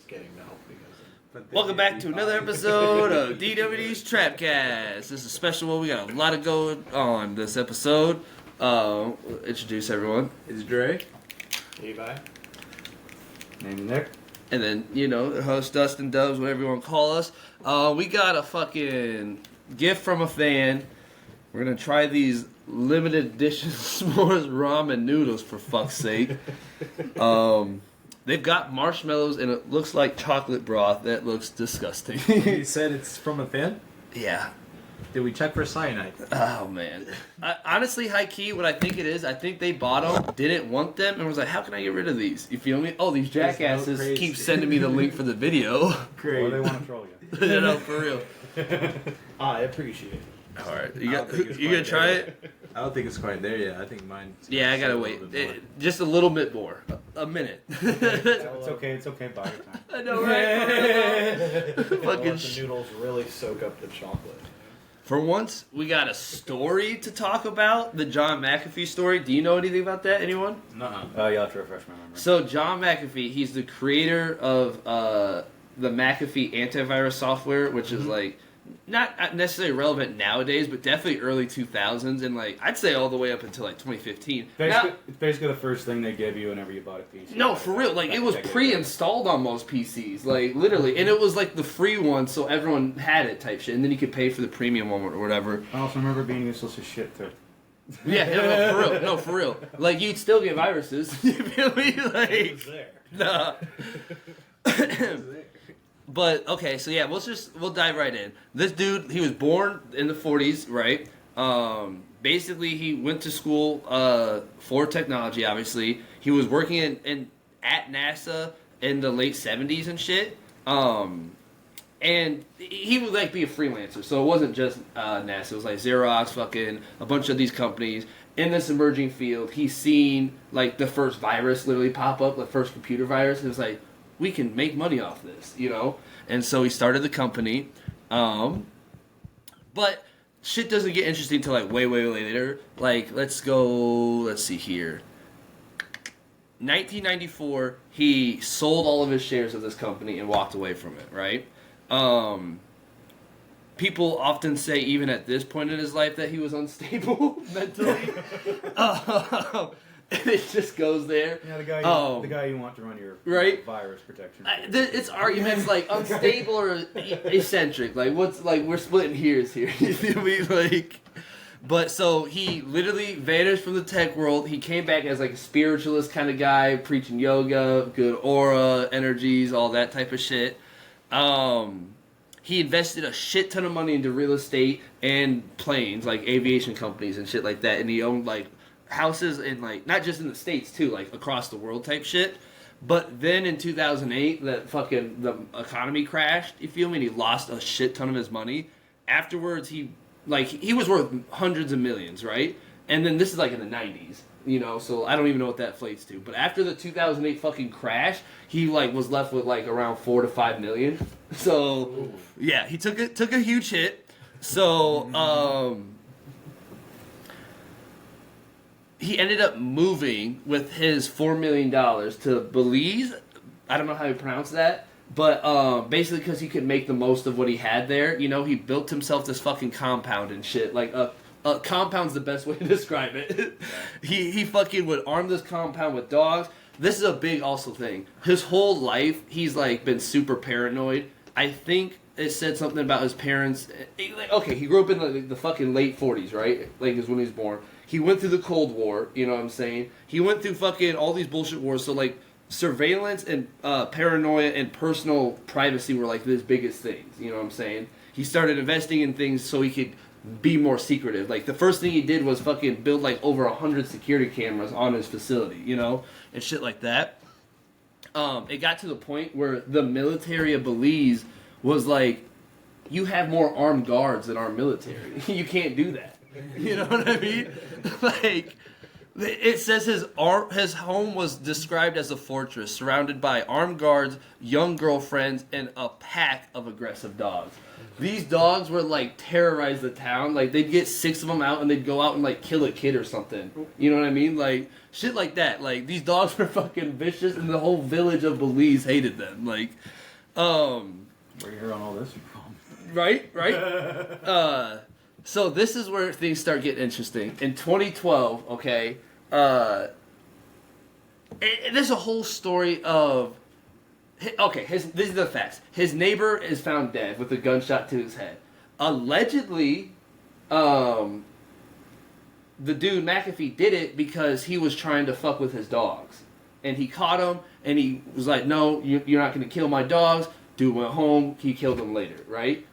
just getting milk because. Welcome back to another episode of DWD's Trapcast. This is a special one. We got a lot of going on this episode. Introduce everyone. It's Dre. Levi. Name's Nick. And then, you know, the host, Dustin Dubs, whatever you want to call us. We got a fucking gift from a fan. We're going to try these limited edition s'mores ramen noodles, for fuck's sake. They've got marshmallows and it looks like chocolate broth. That looks disgusting. You said it's from a fan? Yeah. Did we check for cyanide? Oh, man. Honestly, high key, what I think it is, I think they bought them, didn't want them, and was like, how can I get rid of these? You feel me? Oh, these jackasses keep sending me the link for the video. Great. Or they want to troll you. You know, for real. I appreciate it. All right. You gonna try it? I don't think it's quite there yet. I think mine. Yeah, I gotta wait. Just a little bit more. A minute. It's okay. Buy your time. I know, right? Fucking Fucking let the noodles really soak up the chocolate. For once, we got a story to talk about. The John McAfee story. Do you know anything about that? Anyone? Nuh-uh. Oh, you'll have to refresh my memory. So John McAfee, he's the creator of the McAfee antivirus software, which is like not necessarily relevant nowadays, but definitely early 2000s, and like I'd say all the way up until like 2015. It's basically the first thing they give you whenever you bought a PC. No, for real. Like, it was pre-installed on most PCs. Like, literally. And it was, like, the free one, so everyone had it type shit. And then you could pay for the premium one or whatever. I also remember being useless as shit, too. Yeah, no, for real. No, for real. Like, you'd still get viruses. You feel me? Like, It was there. nah. But, okay, so yeah, we'll dive right in. This dude, he was born in the 40s, right? Basically, he went to school for technology, obviously. He was working at NASA in the late 70s and shit. And he would, like, be a freelancer. So it wasn't just NASA. It was, like, Xerox, fucking a bunch of these companies. In this emerging field, he's seen, like, the first virus literally pop up, the first computer virus. And it was like, we can make money off this, you know? And so he started the company. But shit doesn't get interesting until like way later. Like, let's see here. 1994, he sold all of his shares of this company and walked away from it, right? People often say, even at this point in his life, that he was unstable mentally. And it just goes there. Yeah, the guy you want to run your virus protection. It's arguments like unstable or eccentric. Like, what's like we're splitting hairs here. You feel me? Like, but so he literally vanished from the tech world. He came back as like a spiritualist kind of guy, preaching yoga, good aura, energies, all that type of shit. He invested a shit ton of money into real estate and planes, like aviation companies and shit like that. And he owned like houses in like not just in the States too, like across the world type shit. But then in 2008, the economy crashed. You feel me? And he lost a shit ton of his money. Afterwards, he was worth hundreds of millions, right? And then this is like in the 90s, you know. So I don't even know what that flates to. But after the 2008 fucking crash, he like was left with like around 4 to 5 million. So yeah, he took a huge hit. So he ended up moving with his $4 million to Belize. I don't know how you pronounce that. But basically because he could make the most of what he had there. You know, he built himself this fucking compound and shit. Like, a compound's the best way to describe it. He fucking would arm this compound with dogs. This is a big also thing. His whole life, he's like been super paranoid. I think it said something about his parents. Okay, he grew up in the fucking late 40s, right? Like, is when he was born. He went through the Cold War, you know what I'm saying? He went through fucking all these bullshit wars, so, like, surveillance and paranoia and personal privacy were, like, his biggest things, you know what I'm saying? He started investing in things so he could be more secretive. Like, the first thing he did was fucking build, like, over 100 security cameras on his facility, you know? And shit like that. It got to the point where the military of Belize was like, you have more armed guards than our military. You can't do that. You know what I mean? Like, It says his home was described as a fortress surrounded by armed guards, young girlfriends, and a pack of aggressive dogs. These dogs would like terrorize the town. Like they'd get 6 of them out and they'd go out and like kill a kid or something. You know what I mean? Like shit like that. Like these dogs were fucking vicious, and the whole village of Belize hated them. Like, Where you hear on all this from? right. So this is where things start getting interesting. In 2012, okay, there's a whole story of. Okay, these are the facts. His neighbor is found dead with a gunshot to his head. Allegedly, the dude McAfee did it because he was trying to fuck with his dogs, and he caught him, and he was like, "No, you're not going to kill my dogs." Dude went home. He killed them later, right?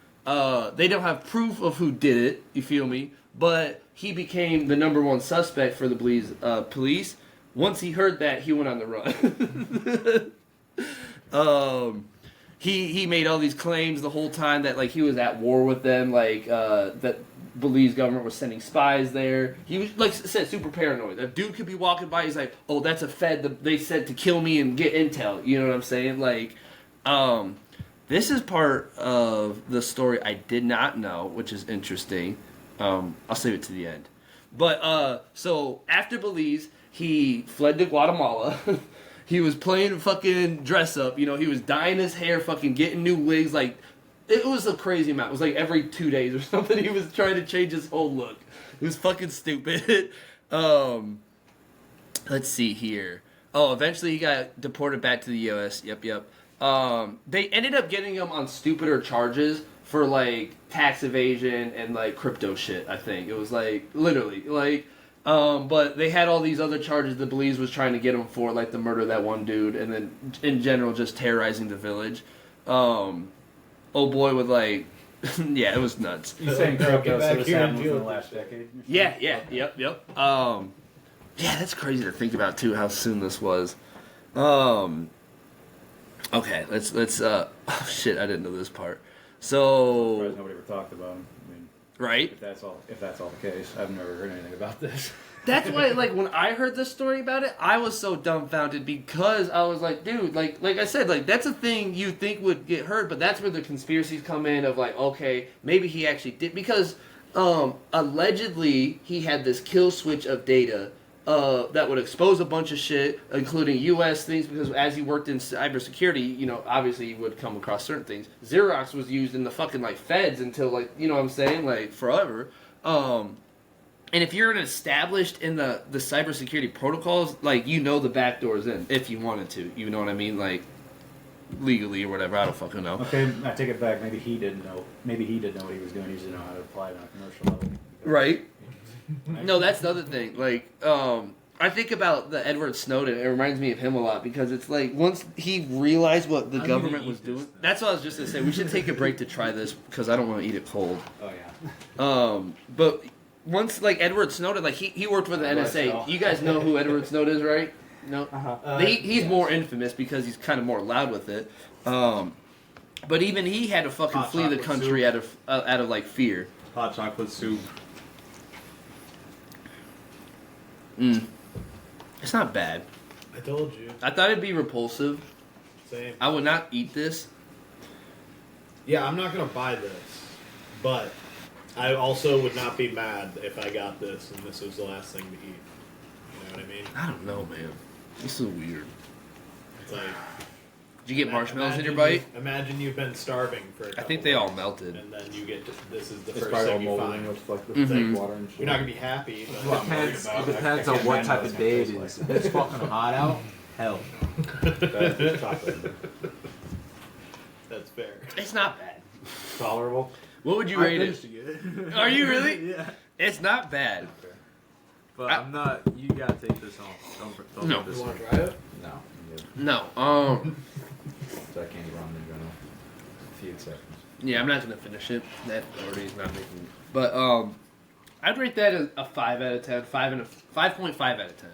They don't have proof of who did it, you feel me? But he became the #1 suspect for the Belize police. Once he heard that, he went on the run. He made all these claims the whole time that like he was at war with them, like that Belize government was sending spies there. He was, like I said, super paranoid. A dude could be walking by, he's like, "Oh, that's a Fed. They said to kill me and get intel." You know what I'm saying? Like, this is part of the story I did not know, which is interesting. I'll save it to the end. But, so, after Belize, he fled to Guatemala. He was playing fucking dress up. You know, he was dyeing his hair, fucking getting new wigs. Like, it was a crazy amount. It was like every 2 days or something. He was trying to change his whole look. It was fucking stupid. Let's see here. Oh, eventually he got deported back to the U.S. Yep. They ended up getting him on stupider charges for like tax evasion and like crypto shit. I think it was like literally like, but they had all these other charges that Belize was trying to get him for, like the murder of that one dude, and then in general just terrorizing the village. Oh boy, with like, yeah, it was nuts. You saying crypto, so this happened within the last decade? Yeah, yep. Yeah, that's crazy to think about too. How soon this was. Okay, let's oh shit, I didn't know this part. So Surprised nobody ever talked about him. I mean, right? if that's all the case, I've never heard anything about this. That's why, like, when I heard the story about it, I was so dumbfounded because I was like, dude, like I said, like, that's a thing you think would get heard, but that's where the conspiracies come in of, like, okay, maybe he actually did, because, allegedly, he had this kill switch of data, that would expose a bunch of shit, including U.S. things, because as he worked in cybersecurity, you know, obviously he would come across certain things. Xerox was used in the fucking, like, feds until, like, you know what I'm saying, like, forever. And if you're established in the cybersecurity protocols, like, you know the back door's in, if you wanted to. You know what I mean? Like, legally or whatever. I don't fucking know. Okay, I take it back. Maybe he didn't know. Maybe he didn't know what he was doing. He just didn't know how to apply it on a commercial level. Right. No, that's the other thing. Like, I think about the Edward Snowden. It reminds me of him a lot because it's like once he realized what the government was doing. That's what I was just going to say. We should take a break to try this because I don't want to eat it cold. Oh, yeah. But once, like, Edward Snowden, like, he worked for the NSA. You guys know who Edward Snowden is, right? No? He's more infamous because he's kind of more loud with it. But even he had to fucking flee the country out of, like, fear. Hot chocolate soup. It's not bad. I told you. I thought it'd be repulsive. Same. I would not eat this. Yeah, I'm not gonna buy this, but I also would not be mad if I got this and this was the last thing to eat. You know what I mean? I don't know, man. This is weird. It's like, Did you get marshmallows in your bite? Imagine you've been starving for a couple I think they all days, melted. and then you get this is the It's first probably all thing you molding find. with like the Mhm. water and shit. You're not gonna be happy. But It depends on what type of day it is. If it's fucking hot out, hell. That's chocolate. That's fair. It's not bad. Tolerable. What would you rate it? Are you really? Yeah. It's not bad. But I'm not. You gotta take this home. Don't No. do this You want to one. try it? No. I'm good. No. So I can't eat ramen in general. A few exceptions. Yeah, I'm not gonna finish it. That already is not making. But I'd rate that as a 5 out of 10. 5.5 out of 10.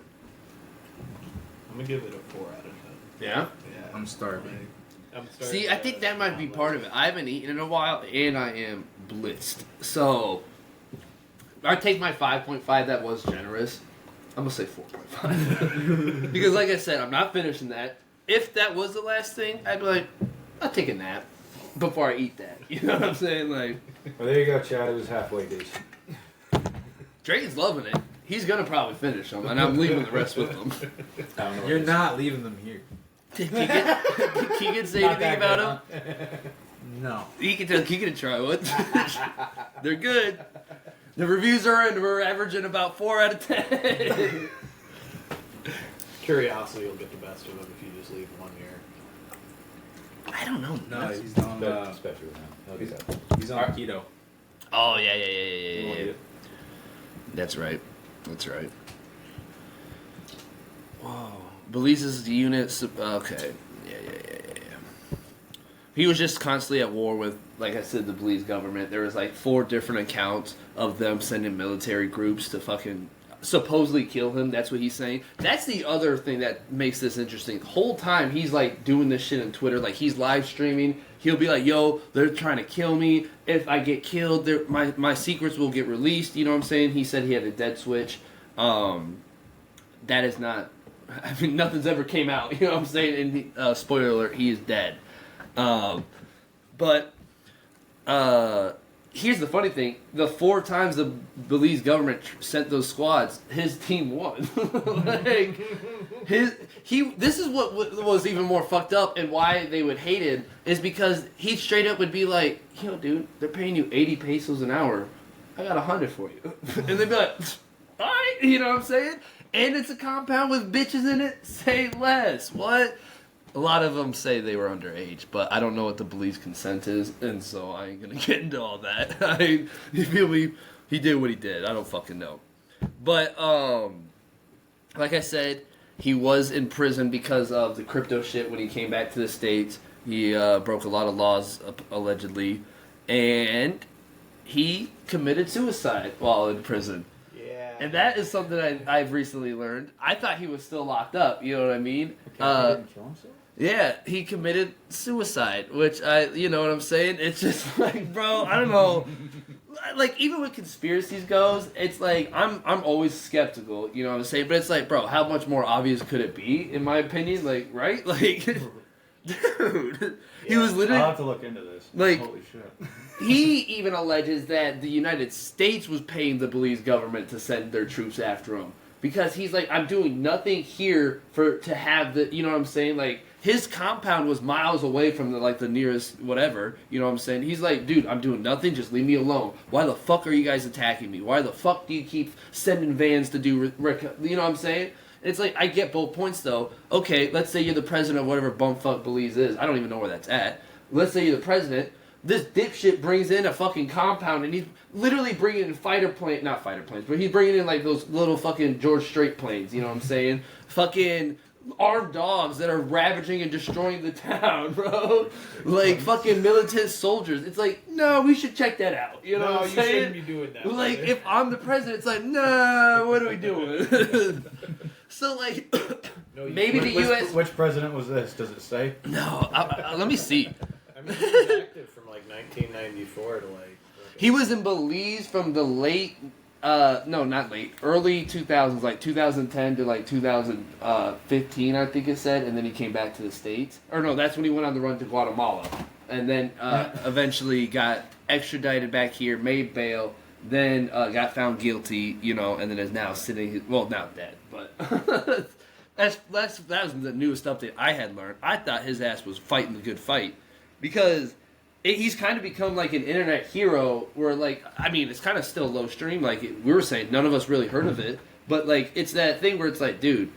I'm gonna give it a 4 out of 10. Yeah. Yeah. I'm starving. I'm starting See, I think that might be part of it. I haven't eaten in a while, and I am blitzed. So I take my 5.5. That was generous. I'm gonna say 4.5 because, like I said, I'm not finishing that. If that was the last thing, I'd be like, I'll take a nap before I eat that. You know what I'm saying? Like, Well, there you go, Chad. It was halfway decent. Drayton's loving it. He's gonna probably finish them, and I'm leaving the rest with him. I don't know what You're this not leaving them here. Did Keegan say Not anything that about good, him? No. You can tell Keegan to try one. They're good. The reviews are in. We're averaging about 4 out of 10. Curiosity will get the best of him if you just leave 1 year. I don't know. No, he's on. But especially with him. He'll be good. He's on keto. Oh yeah. You won't eat it. That's right. That's right. Whoa. Belize's unit. Okay. Yeah. He was just constantly at war with, like I said, the Belize government. There was like 4 different accounts of them sending military groups to fucking supposedly kill him. That's what he's saying. That's the other thing that makes this interesting. The whole time he's like doing this shit on Twitter, like he's live streaming. He'll be like, "Yo, they're trying to kill me. If I get killed, my secrets will get released." You know what I'm saying? He said he had a dead switch. That is not. I mean, nothing's ever came out. You know what I'm saying? And spoiler alert: he is dead. But here's the funny thing: the 4 times the Belize government sent those squads, his team won. Like this is what was even more fucked up, and why they would hate him is because he straight up would be like, "Yo, dude, they're paying you 80 pesos an hour. I got 100 for you," and they'd be like, "All right," you know what I'm saying? And it's a compound with bitches in it. Say less. What? A lot of them say they were underage, but I don't know what the Belize consent is, and so I ain't gonna get into all that. You feel me? He did what he did. I don't fucking know. But like I said, he was in prison because of the crypto shit when he came back to the States. He broke a lot of laws, allegedly, and he committed suicide while in prison. Yeah. And that is something I've recently learned. I thought he was still locked up, you know what I mean? He didn't kill himself? Yeah, he committed suicide, which you know what I'm saying? It's just like, bro, I don't know. Like, even with conspiracies goes, it's like, I'm always skeptical, you know what I'm saying? But it's like, bro, how much more obvious could it be, in my opinion? Like, right? Like, dude, he was literally... I'll have to look into this. Like, holy shit. He even alleges that the United States was paying the Belize government to send their troops after him. Because he's like, I'm doing nothing here to have the, you know what I'm saying? Like, his compound was miles away from the nearest whatever, you know what I'm saying? He's like, dude, I'm doing nothing, just leave me alone. Why the fuck are you guys attacking me? Why the fuck do you keep sending vans to do, you know what I'm saying? It's like, I get both points though. Okay, let's say you're the president of whatever bumfuck Belize is. I don't even know where that's at. Let's say you're the president. This dipshit brings in a fucking compound, and he's literally bringing in not fighter planes, but he's bringing in like those little fucking George Strait planes, you know what I'm saying? Fucking armed dogs that are ravaging and destroying the town, bro. Like fucking militant soldiers. It's like, no, we should check that out. You know what I'm saying? You shouldn't be doing that. Like, if I'm the president, it's like, nah, what are we doing? So, like, maybe the U.S. Which president was this? Does it say? No, let me see. I mean, he was active from like 1994 to like. He was in Belize from the early 2000s, like 2010 to like 2015, I think it said, and then he came back to the States. Or no, that's when he went on the run to Guatemala. And then eventually got extradited back here, made bail, then got found guilty, you know, and then is now sitting, well, now dead, but that was the newest update I had learned. I thought his ass was fighting the good fight, because he's kind of become like an internet hero where, like, I mean, it's kind of still low stream, like we were saying, none of us really heard of it, but like, it's that thing where it's like, dude,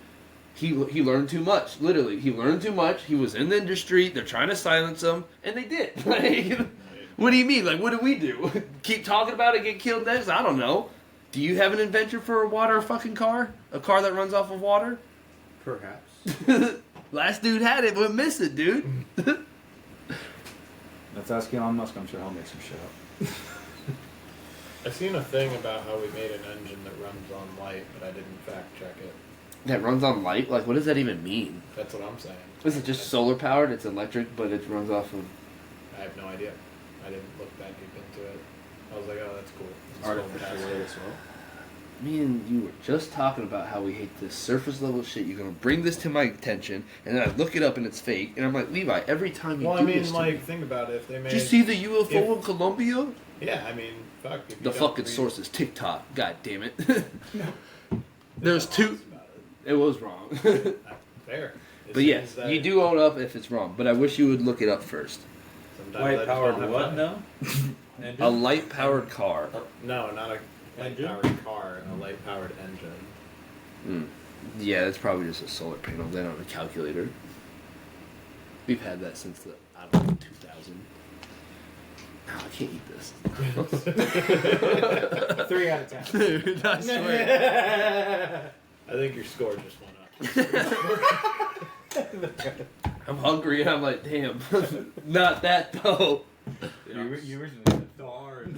he learned too much, literally. He learned too much, he was in the industry, they're trying to silence him, and they did. Like, what do you mean? Like, what do we do? Keep talking about it, get killed next? I don't know. Do you have an invention for a water fucking car? A car that runs off of water? Perhaps. Last dude had it, but missed it, dude. Let's ask Elon Musk. I'm sure he'll make some shit up. I seen a thing about how we made an engine that runs on light, but I didn't fact check it. That runs on light? Like, what does that even mean? That's what I'm saying. Is it just solar powered? It's electric, but it runs off of... I have no idea. I didn't look that deep into it. I was like, oh, that's cool. It's Artificial light as well. me and you were just talking about how we hate this surface level shit. You're gonna bring this to my attention, and then I look it up and it's fake, and I'm like, Levi, every time you Well, do I mean, this to like, me, think about it. If they made... did you see the UFO in Colombia? Yeah, I mean, fuck. If you The got fucking three- source is TikTok. God damn it. There's two. It was wrong. Fair. It But yes, seems that you do own up if it's wrong. But I wish you would look it up first. sometimes I just don't Light-powered have what time. now? A light-powered car. No, not a light-powered car. A light-powered engine. Yeah, that's probably just a solar panel. Then on a calculator. We've had that since the 2000. No, I can't eat this. 3 out of 10. Dude, I swear. I think your score just went up. I'm hungry and I'm like, damn, not that though. You originally said darn.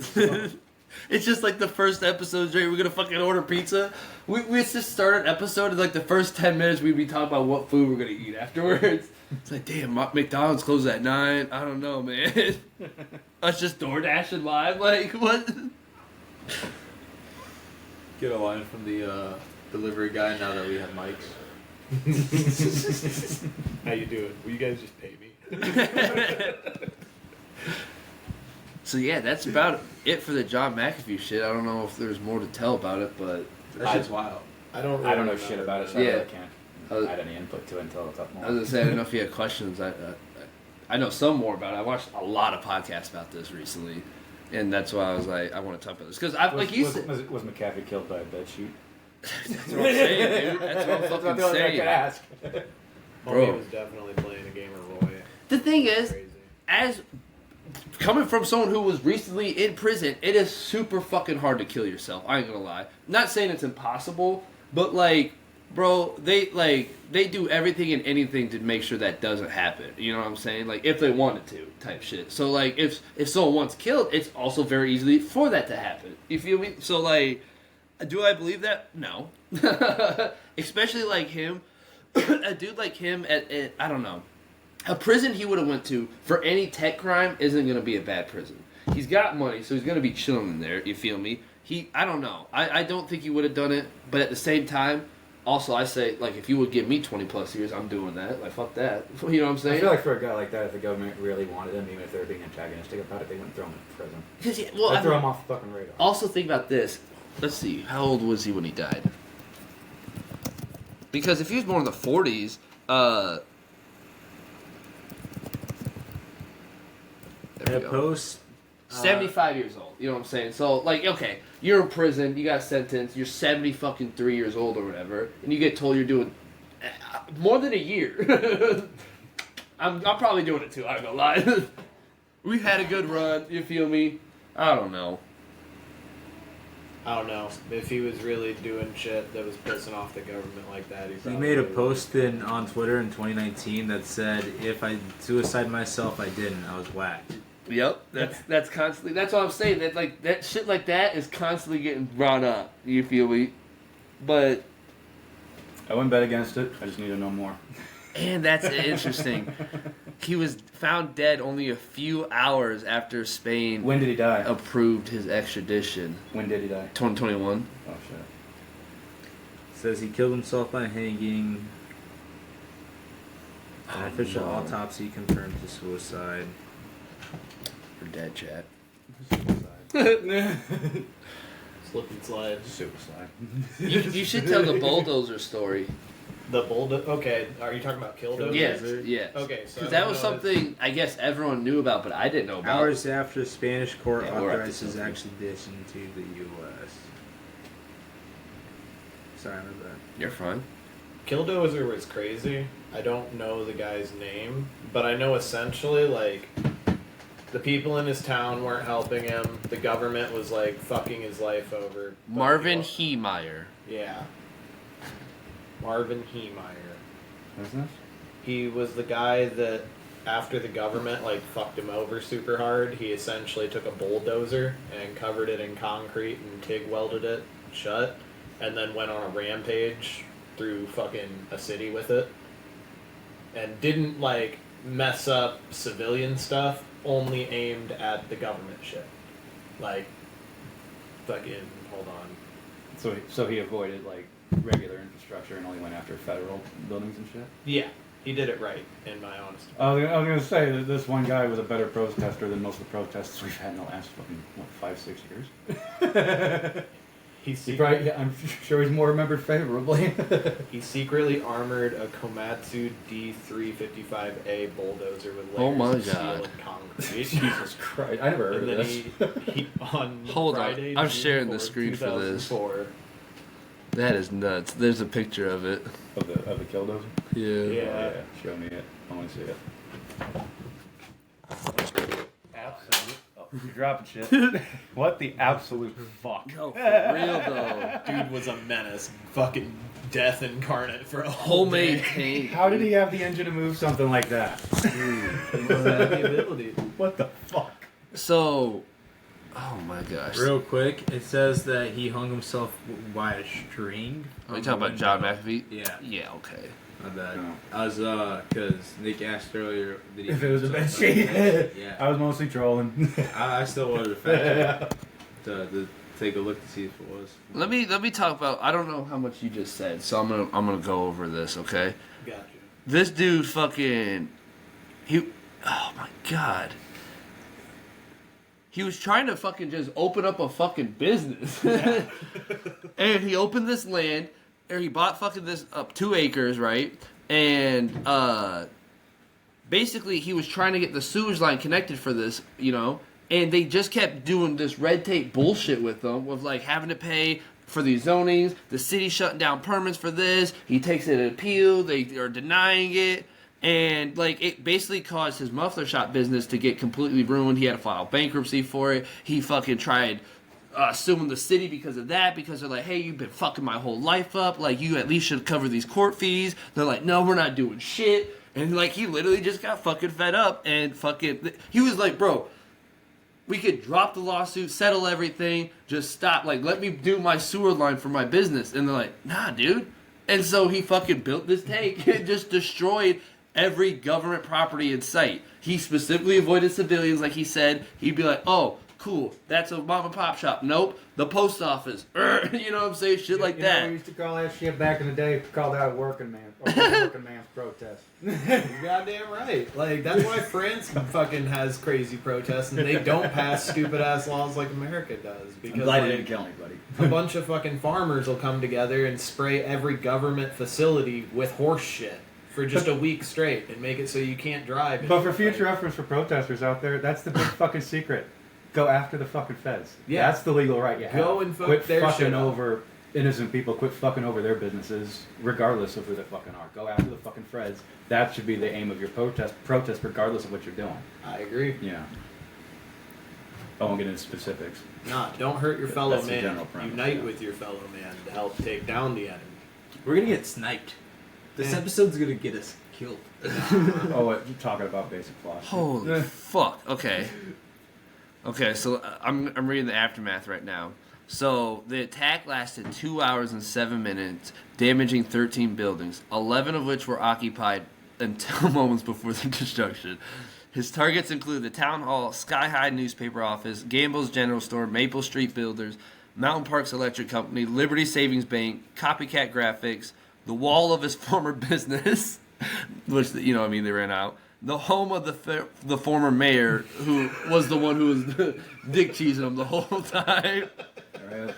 It's just like the first episode, Jay, we're gonna fucking order pizza. We just start an episode and like the first 10 minutes we'd be talking about what food we're gonna eat afterwards. It's like, damn, McDonald's closed at 9. I don't know, man. Us just DoorDashing live, like, what? Get a line from the delivery guy now that we have mics. How you doing? Will you guys just pay me? So yeah, that's about it for the John McAfee shit. I don't know if there's more to tell about it, but That shit's wild. I don't know shit about it, so I Yeah. really can't add any input to it until it's up more. I was gonna say, I don't know if you had questions. I know some more about it. I watched a lot of podcasts about this recently, and that's why I was like, I want to talk about this because I like you said. Was McAfee killed by a bed sheet? That's what I'm saying, dude. That's what I'm fucking the only thing I saying. could ask. Bro. Homie was definitely playing a game of Roy. The thing is, Crazy. as coming from someone who was recently in prison, it is super fucking hard to kill yourself. I ain't gonna lie. Not saying it's impossible, but like, bro, they do everything and anything to make sure that doesn't happen. You know what I'm saying? Like if they wanted to, type shit. So like if someone wants killed, it's also very easily for that to happen. You feel me? So like, do I believe that? No. Especially like him, a dude like him at I don't know. A prison he would have went to for any tech crime isn't going to be a bad prison. He's got money, so he's going to be chilling in there, you feel me? I don't know. I don't think he would have done it, but at the same time, also I say, like, if you would give me 20 plus years, I'm doing that. Like, fuck that. You know what I'm I saying? feel like for a guy like that, if the government really wanted him, even if they were being antagonistic about it, they wouldn't throw him in prison. Because, yeah, well, They'd throw him off the fucking radar. also think about this. Let's see. How old was he when he died? Because if he was born in the 40s, there we go. Post. 75 years old. You know what I'm saying? So, like, okay, you're in prison, you got sentenced, you're 70 fucking 3 years old or whatever, and you get told you're doing more than a year. I'm probably doing it too, I'm gonna lie. We've had a good run, you feel me? I don't know. I don't know. If he was really doing shit that was pissing off the government like that, he He probably made a would've- post on Twitter in 2019 that said, "If I suicide myself, I didn't. I was whacked." Yep, that's constantly. That's what I'm saying. That like that shit like that is constantly getting brought up. You feel me? But I wouldn't bet against it. I just need to know more. and that's interesting. He was found dead only a few hours after Spain When did he die? approved his extradition. When did he die? 2021. Oh shit. Says he killed himself by hanging. An Oh, official no. autopsy confirmed his suicide. For dead chat. Slip and slide. Suicide. You should tell the bulldozer story. The bulldozer. Okay, are you talking about Killdozer? Yes, yes. Okay, so Because that was something I guess everyone knew about, but I didn't know about. Hours after Spanish court Yeah, we're up to authorized his something. extradition to the U.S. Sorry about that. You're fine. Killdozer was crazy. I don't know the guy's name, but I know essentially like the people in his town weren't helping him. The government was like fucking his life over. But Marvin he Heemeyer. Yeah. Marvin Heemeyer. Who's this? He was the guy that after the government like fucked him over super hard, he essentially took a bulldozer and covered it in concrete and TIG welded it shut and then went on a rampage through fucking a city with it. And didn't like mess up civilian stuff, only aimed at the government shit. Like fucking hold on. So he avoided like regular infrastructure and only went after federal buildings and shit. Yeah, he did it right, in my honest I was gonna say that this one guy was a better protester than most of the protests we've had in the last fucking 5-6 years. I'm sure he's more remembered favorably. He secretly armored a Komatsu D355A bulldozer with Oh layers my of steel God. and concrete. Jesus Christ, I never heard And of then this. he on Hold on, Friday, I'm June sharing the 4th, screen for this. 2004. That is nuts. There's a picture of it. Of the Killdozer? Yeah. Yeah. Show me it. I want to see it. Absolute. Oh, you're dropping shit. What the absolute fuck? No, for real though. Dude was a menace. Fucking death incarnate for a whole Homemade day. tank. How did he have the engine to move something like that? He just had the ability. What the fuck? So, oh my gosh. Real quick, it says that he hung himself by a string. Are you talking about John McAfee? Yeah. Yeah, okay. My bad. No. I was, because Nick asked earlier did he If it was a hang bed himself sheet. by- Yeah. I was mostly trolling. I still wanted to fact check to take a look to see if it was. Let me talk about. I don't know how much you just said, so I'm gonna go over this. Okay. Gotcha. This dude fucking. Oh my god. He was trying to fucking just open up a fucking business. And he opened this land, or he bought fucking this up 2 acres, right? And basically he was trying to get the sewage line connected for this, you know? And they just kept doing this red tape bullshit with them, with like having to pay for these zonings, the city shutting down permits for this, he takes it to appeal, they are denying it. And, like, it basically caused his muffler shop business to get completely ruined. He had to file bankruptcy for it. He fucking tried suing the city because of that, because they're like, hey, you've been fucking my whole life up. Like, you at least should cover these court fees. They're like, no, we're not doing shit. And, like, he literally just got fucking fed up and fucking... He was like, bro, we could drop the lawsuit, settle everything, just stop. Like, let me do my sewer line for my business. And they're like, nah, dude. And so he fucking built this tank and just destroyed every government property in sight. He specifically avoided civilians, like he said. He'd be like, oh, cool, that's a mom and pop shop. Nope, the post office. You know what I'm saying? Shit like that. We used to call that shit back in the day, called that a working man. Or working man's protest. You're goddamn right. Like, that's why France fucking has crazy protests and they don't pass stupid ass laws like America does. Because I'm glad like, he didn't kill anybody. a bunch of fucking farmers will come together and spray every government facility with horse shit for just a week straight and make it so you can't drive. But for future reference for protesters out there, that's the big fucking secret. Go after the fucking feds. Yeah. That's the legal right you have. Go and fuck Quit their fucking shit up. over innocent people. Quit fucking over their businesses, regardless of who they fucking are. Go after the fucking feds. That should be the aim of your protest, regardless of what you're doing. I agree. Yeah. I won't get into specifics. Nah, don't hurt your fellow That's the man. general premise, Unite yeah. with your fellow man to help take down the enemy. We're gonna get sniped. This episode's gonna get us killed. Oh, what, you're talking about basic flaws. Holy fuck. Okay. Okay, so I'm reading the aftermath right now. So the attack lasted 2 hours and 7 minutes, damaging 13 buildings, 11 of which were occupied until moments before the destruction. His targets include the Town Hall, Sky High Newspaper Office, Gamble's General Store, Maple Street Builders, Mountain Parks Electric Company, Liberty Savings Bank, Copycat Graphics, the wall of his former business, which, you know, I mean, they ran out, the home of the former mayor, who was the one who was dick cheesing him the whole time. Alright.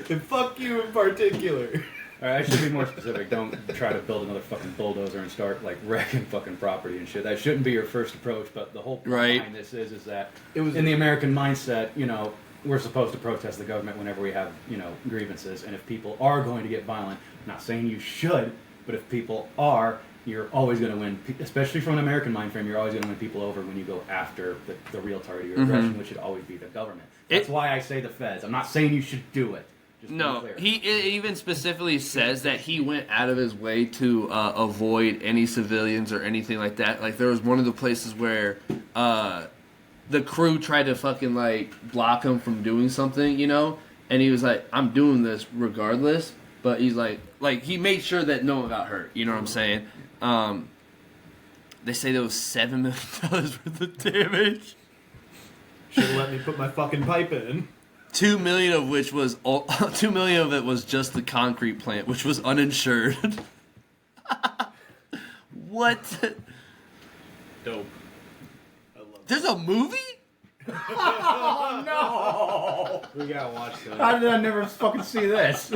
And fuck you in particular. Alright, I should be more specific. Don't try to build another fucking bulldozer and start, like, wrecking fucking property and shit. That shouldn't be your first approach, but the whole point Right. behind this is that It was in the American mindset, you know, we're supposed to protest the government whenever we have, you know, grievances. And if people are going to get violent, I'm not saying you should, but if people are, you're always going to win, especially from an American mind frame, you're always going to win people over when you go after the real target of your aggression, which should always be the government. That's why I say the feds. I'm not saying you should do it. Just to be No, clear. he even specifically says that he went out of his way to avoid any civilians or anything like that. Like, there was one of the places where the crew tried to fucking, like, block him from doing something, you know? And he was like, I'm doing this regardless. But he's like, he made sure that no one got hurt. You know what I'm saying? They say there was $7 million worth of damage. Should have let me put my fucking pipe in. 2 million of which was 2 million of it was just the concrete plant, which was uninsured. What? Dope. I love There's a movie? Oh no! We gotta watch that. How did I never fucking see this?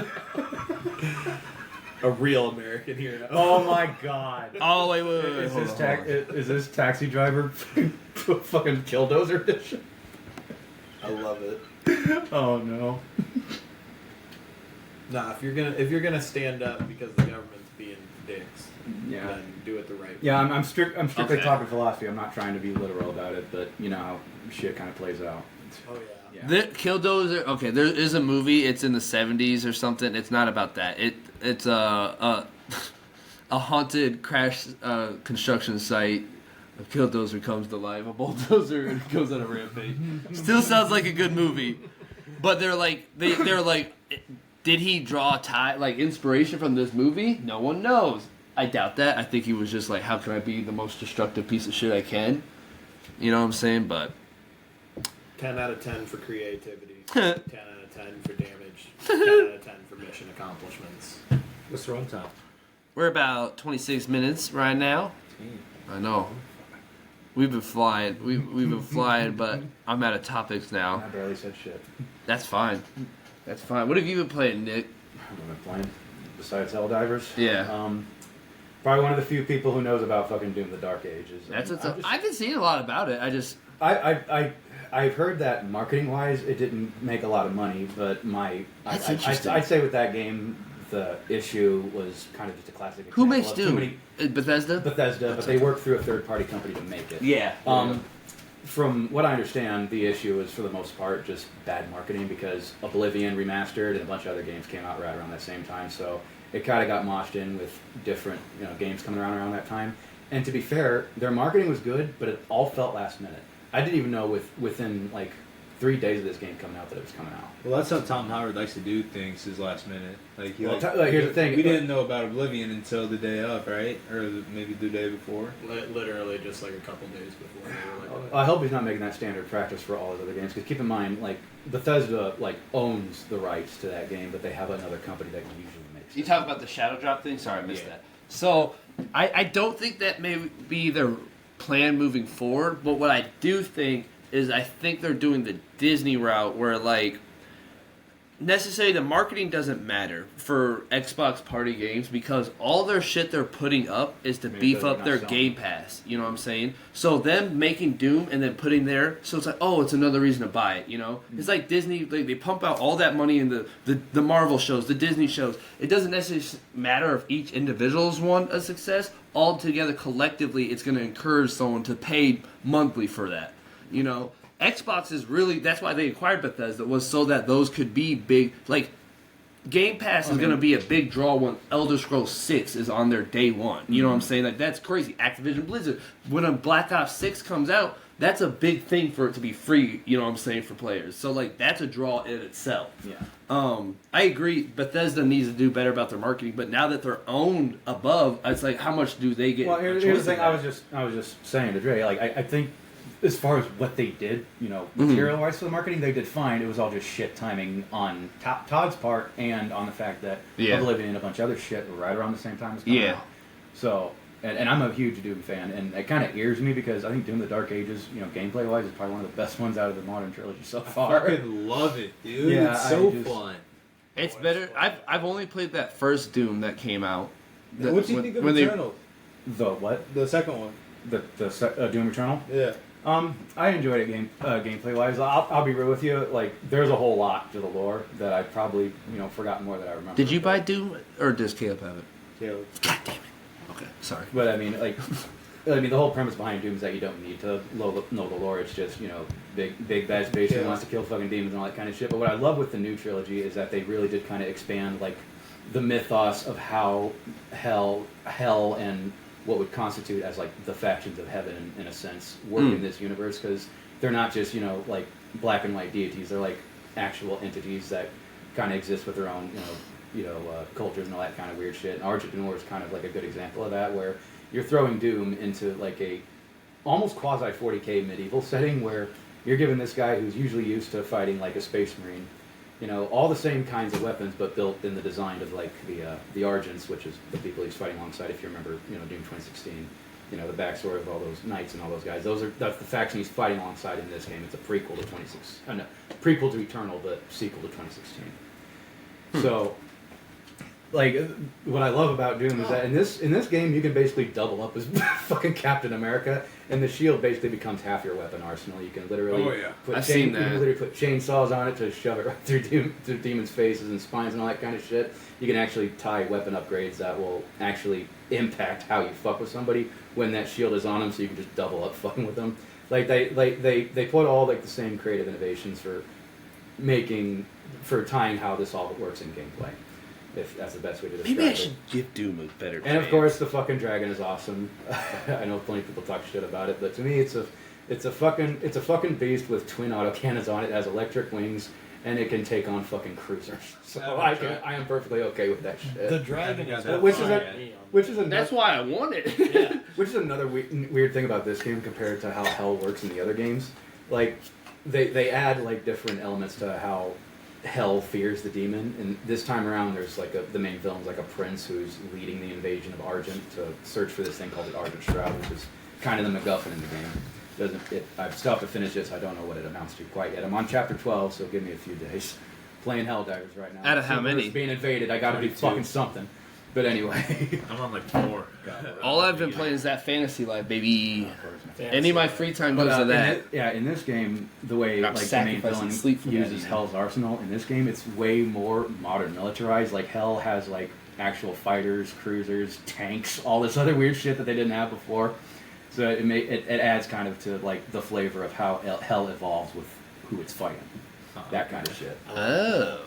a real American hero. Oh my god! Oh wait. Is hold this on, hold on. is this Taxi Driver fucking Killdozer edition? I love it. Oh no! Nah, if you're gonna stand up because the government's being dicks, Yeah. then do it the right way. Yeah, I'm strictly Okay. talking philosophy. I'm not trying to be literal about it, but you know how shit kind of plays out. Oh yeah. Yeah. The Killdozer. Okay, there is a movie. It's in the 70s or something. It's not about that. It's a haunted crash construction site. A Killdozer comes to life. A bulldozer and goes on a rampage. Still sounds like a good movie, but they're like they're like, did he draw inspiration from this movie? No one knows. I doubt that. I think he was just like, how can I be the most destructive piece of shit I can? You know what I'm saying? But 10 out of 10 for creativity. 10 out of 10 for damage. 10 out of 10 for mission accomplishments. What's the runtime? we're about 26 minutes right now. I know. We've been flying. We've been flying, but I'm out of topics I now. barely said shit. That's fine. That's fine. What have you been playing, Nick? I've been playing besides Helldivers. Yeah. Probably one of the few people who knows about fucking Doom: The Dark Ages. That's I'm just- I've been seeing a lot about it. I've heard that marketing wise it didn't make a lot of money, but That's interesting. I'd say with that game the issue was kind of just a classic. Who example makes of too Doom? many- Bethesda? Bethesda, but they work through a third party company to make it. Yeah. From what I understand, the issue is for the most part just bad marketing because Oblivion remastered and a bunch of other games came out right around that same time. So it kind of got moshed in with different games coming around that time. And to be fair, their marketing was good, but it all felt last minute. I didn't even know within like 3 days of this game coming out that it was coming out. Well, that's how Tom Howard likes to do things. Is last minute. Like, Well, here's the thing. We didn't know about Oblivion until the day of, right? Or maybe the day before. Literally just like a couple days before. They were like, I hope he's not making that standard practice for all his other games. Because keep in mind, like Bethesda, like owns the rights to that game, but they have another company that usually makes. You it. talk about the Shadow Drop thing? Sorry, I missed Yeah. that. So, I don't think that may be their plan moving forward, but what I do think is I think they're doing the Disney route where, like, necessarily the marketing doesn't matter for Xbox party games because all their shit they're putting up is to beef they're up not their selling Game it. Pass. You know what I'm saying? So them making Doom and then putting there, so it's like, oh, it's another reason to buy it. It's like Disney. They pump out all that money in the Marvel shows, the Disney shows. It doesn't necessarily matter if each individual's one a success. All together, collectively, it's going to encourage someone to pay monthly for that. Xbox is really, that's why they acquired Bethesda, was so that those could be big, like, Game Pass is going to be a big draw when Elder Scrolls 6 is on their day one. You know what I'm saying? Like, that's crazy. Activision Blizzard, when a Black Ops 6 comes out, that's a big thing for it to be free, you know what I'm saying, for players. So, like, that's a draw in itself. Yeah. I agree, Bethesda needs to do better about their marketing, but now that they're owned above, it's like, how much do they get? Well, a here's choice the thing. in I that? was just saying to Dre. Like, I think as far as what they did, material-wise for the marketing, they did fine. It was all just shit timing on Todd's part and on the fact that Yeah. Oblivion and a bunch of other shit were right around the same time as coming Yeah. out. So, and I'm a huge Doom fan, and it kind of ears me because I think Doom: The Dark Ages, gameplay-wise, is probably one of the best ones out of the modern trilogy so far. fucking love it, dude. Yeah, it's so I just- fun. It's better. I've only played that first Doom that came out. What do you think of when Eternal? The what? The second one. The Doom Eternal. Yeah. I enjoyed it gameplay wise. I'll be real with you. Like, there's a whole lot to the lore that I probably forgot more than I remember. Did you buy Doom or does Caleb have it? Caleb. God damn it. Okay, sorry. But I mean, the whole premise behind Doom is that you don't need to know the lore. It's just big bad space who Yeah. wants to kill fucking demons and all that kind of shit. But what I love with the new trilogy is that they really did kind of expand like the mythos of how hell and what would constitute as like the factions of heaven in a sense work in this universe, because they're not just like black and white deities. They're like actual entities that kind of exist with their own cultures and all that kind of weird shit. And Argent is kind of like a good example of that, where you're throwing Doom into like a almost quasi 40K medieval setting where You're giving this guy who's usually used to fighting like a space marine, all the same kinds of weapons, but built in the design of like the Argents, which is the people he's fighting alongside. If you remember, Doom 2016, the backstory of all those knights and all those guys. That's the faction he's fighting alongside in this game. It's a prequel to prequel to Eternal, but sequel to 2016. So, like, what I love about Doom is that in this game you can basically double up as fucking Captain America, and the shield basically becomes half your weapon arsenal. You can literally put you can literally put chainsaws on it to shove it right through demons' faces and spines and all that kind of shit. You can actually tie weapon upgrades that will actually impact how you fuck with somebody when that shield is on them, so you can just double up fucking with them. Like they put all like the same creative innovations for tying how this all works in gameplay. If that's the best way to describe it. Maybe I should give Doom a better chance. And of course, the fucking dragon is awesome. I know plenty of people talk shit about it, but to me, it's a fucking beast with twin autocannons on it. It has electric wings, and it can take on fucking cruisers. So I am perfectly okay with that shit. The dragon is which is That's why I want it. Yeah. Which is another weird thing about this game compared to how Hell works in the other games. Like they add like different elements to how Hell fears the demon, and this time around there's like the main villain's like a prince who's leading the invasion of Argent to search for this thing called the Argent Shroud, which is kind of the MacGuffin in the game. I've still have to finish this. I don't know what it amounts to quite yet. I'm on chapter 12, so give me a few days. Playing Helldivers right now. Out of how many? Being invaded, I gotta be fucking something. But anyway. I'm on like 4. All I've been playing is that Fantasy Life, baby. Fantasy Any of my Life. free time goes to that. In this game, the way I'm like the main sacrificing villain sleep for uses that. Hell's arsenal, in this game it's way more modern militarized. Like Hell has like actual fighters, cruisers, tanks, all this other weird shit that they didn't have before. So it adds kind of to like the flavor of how Hell evolves with who it's fighting. That kind of shit. Oh.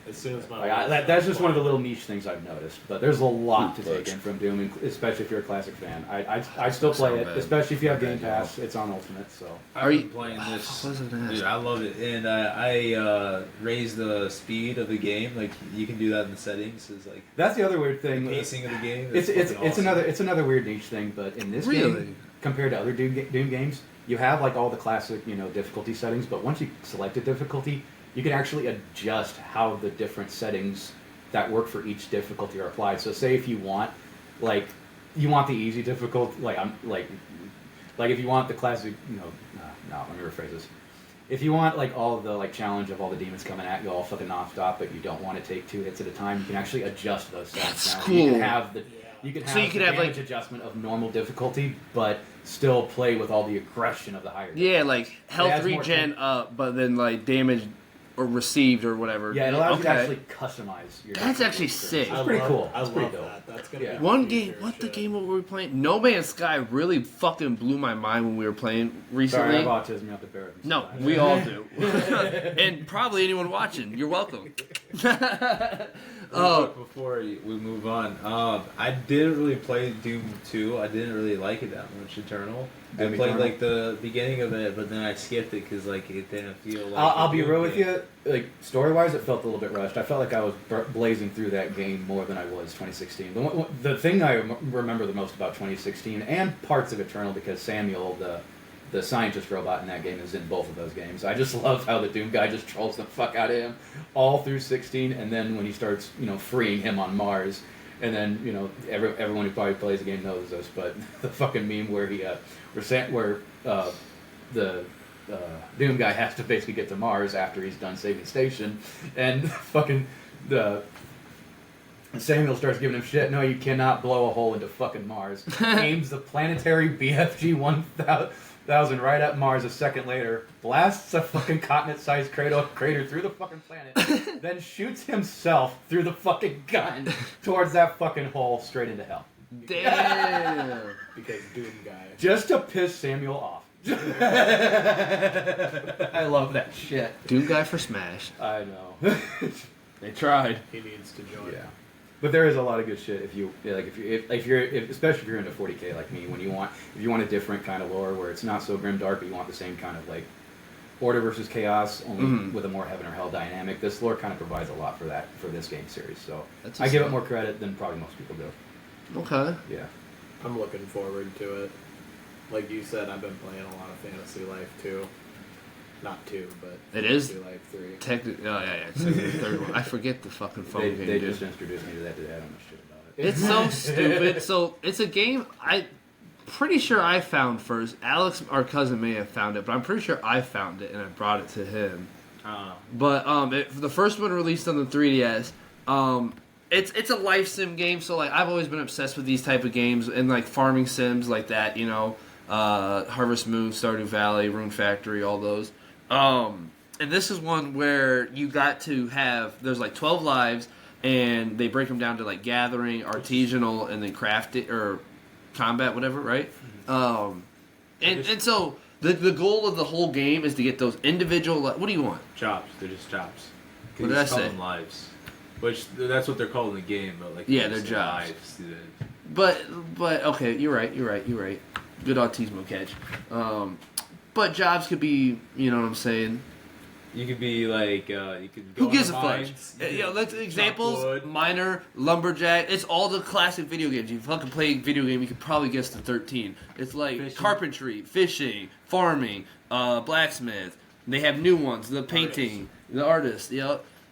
As soon as That's just one of the little niche things I've noticed. But there's a lot to take in from Doom, especially if you're a classic fan. I still play it, especially if you have Game Pass. It's on Ultimate, so. I've been playing this. Dude, I love it, and I raised the speed of the game. Like you can do that in the settings. Is like that's the other weird thing. The pacing of the game. It's awesome. another weird niche thing. But in this game, compared to other Doom games, you have like all the classic difficulty settings. But once you select a difficulty, you can actually adjust how the different settings that work for each difficulty are applied. So say if you want, the easy difficulty, if you want the classic, let me rephrase this. If you want all the challenge of all the demons coming at you all fucking nonstop, but you don't want to take 2 hits at a time, you can actually adjust those settings. That's now. cool. You can have the damage have adjustment of normal difficulty, but still play with all the aggression of the higher. Yeah, like health adds more regen up, but then damage or received or whatever. Yeah, it allows you to actually customize your. That's actually experience. sick. It's pretty cool. I It's love pretty dope. that. That's gonna Yeah. be One the game, future what the shit. game were we playing? No Man's Sky really fucking blew my mind when we were playing Sorry, I recently. have autism. You have to bear with me. No, we all do. And probably anyone watching, you're welcome. Before we move on, I didn't really play Doom 2. I didn't really like it that much. Eternal. I played Eternal? the beginning of it, but then I skipped it because it didn't feel like. I'll be real with you. Story-wise, it felt a little bit rushed. I felt like I was blazing through that game more than I was 2016. The thing I remember the most about 2016 and parts of Eternal, because Samuel, the scientist robot in that game, is in both of those games. I just love how the Doom guy just trolls the fuck out of him all through 16, and then when he starts, freeing him on Mars, and then everyone who probably plays the game knows this, but the fucking meme where the Doom guy has to basically get to Mars after he's done saving Station, and fucking Samuel starts giving him shit. No, you cannot blow a hole into fucking Mars. Aims the planetary BFG 1000 right at Mars a second later, blasts a fucking continent-sized crater through the fucking planet, then shoots himself through the fucking gun towards that fucking hole straight into hell. Damn. Because Doom guy. Just to piss Samuel off. I love that shit. Doom guy for Smash. I know. They tried. He needs to join. Yeah. But there is a lot of good shit if you're especially if you're into 40K like me, if you want a different kind of lore where it's not so grim dark, but you want the same kind of order versus chaos, only with a more heaven or hell dynamic. This lore kind of provides a lot for this game series. So I give it more credit than probably most people do. Okay. Yeah. I'm looking forward to it. Like you said, I've been playing a lot of Fantasy Life too. Not 2, but It is? be like 3. Technically, oh yeah, it's like the third one. I forget the fucking phone game. They dude. just introduced me to that today. I don't know shit about it. It's so stupid. So it's a game pretty sure I found first. Alex, our cousin, may have found it, but I'm pretty sure I found it and I brought it to him. But the first one released on the 3DS. It's a life sim game, so like I've always been obsessed with these type of games and like farming sims like that, you know, Harvest Moon, Stardew Valley, Rune Factory, all those. And this is one where you got to have there's like 12 lives, and they break them down to like gathering, artisanal, and then crafting or combat, whatever, right? And so the goal of the whole game is to get those individual. What do you want? Jobs. They're just jobs. What did I call say? them lives. Which that's what they're called in the game, but like Yeah, they're jobs. Lives, But okay, you're right. Good autismo catch. But jobs could be, you know what I'm saying. You could be like, you could go Who gives a on fuck? mines, Let's examples: wood. miner, lumberjack. It's all the classic video games. You fucking play a video game, you could probably guess the 13. It's like Fishing. carpentry, fishing, farming, blacksmith. They have new ones: the painting, the artist.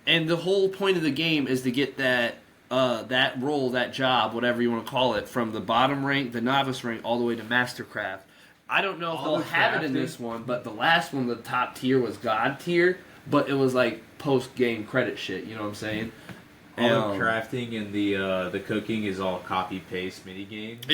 And the whole point of the game is to get that role, that job, whatever you want to call it, from the bottom rank, the novice rank, all the way to mastercraft. I don't know if All they'll the have it in crafting? this one, but the last one, the top tier, was God tier, but it was like post-game credit shit, you know what I'm saying? All the crafting and the cooking is all copy-paste mini-games.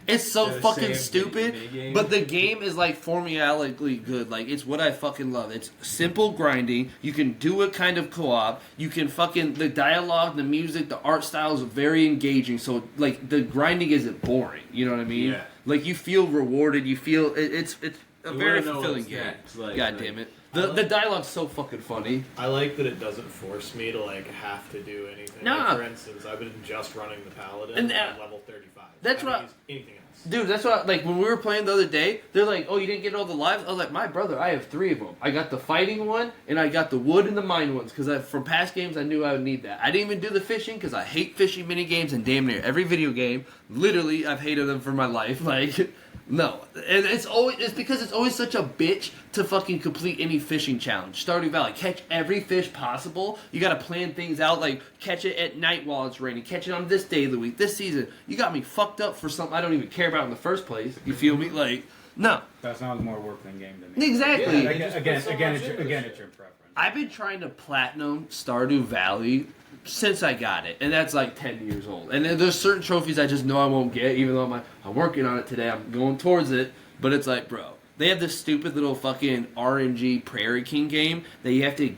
It's so They're the fucking same stupid, mini-game. but the game is like formulaically good. Like, it's what I fucking love. It's simple grinding. You can do it kind of co-op. You can fucking, the dialogue, the music, the art style is very engaging. So, like, the grinding isn't boring. You know what I mean? Yeah. Like, you feel rewarded. You feel, it's a You very wanna know fulfilling what's game. next, like- God like- damn it. The dialogue's so fucking funny. I like that it doesn't force me to like have to do anything. Nah. Like, for instance, I've been just running the paladin And, and I'm level 35. that's I what- haven't used anything else. Dude, that's what, like, when we were playing the other day, they're like, oh, you didn't get all the lives? I was like, my brother, I have 3 of them. I got the fighting one, and I got the wood and the mine ones, because from past games, I knew I would need that. I didn't even do the fishing, because I hate fishing mini games in damn near every video game. Literally, I've hated them for my life. Like, no. And it's because it's always such a bitch to fucking complete any fishing challenge. Stardew Valley, catch every fish possible. You gotta plan things out, like, catch it at night while it's raining, catch it on this day of the week, this season. You got me fucked up for something I don't even care about in the first place. You feel me? Like, no. That sounds more work than game to me. Exactly. Yeah, Again, just put so again, much it's into your this shit. preference. I've been trying to platinum Stardew Valley since I got it, and that's like 10 years old. And then there's certain trophies I just know I won't get, even though I'm working on it today. I'm going towards it, but it's like, bro, they have this stupid little fucking RNG Prairie King game that you have to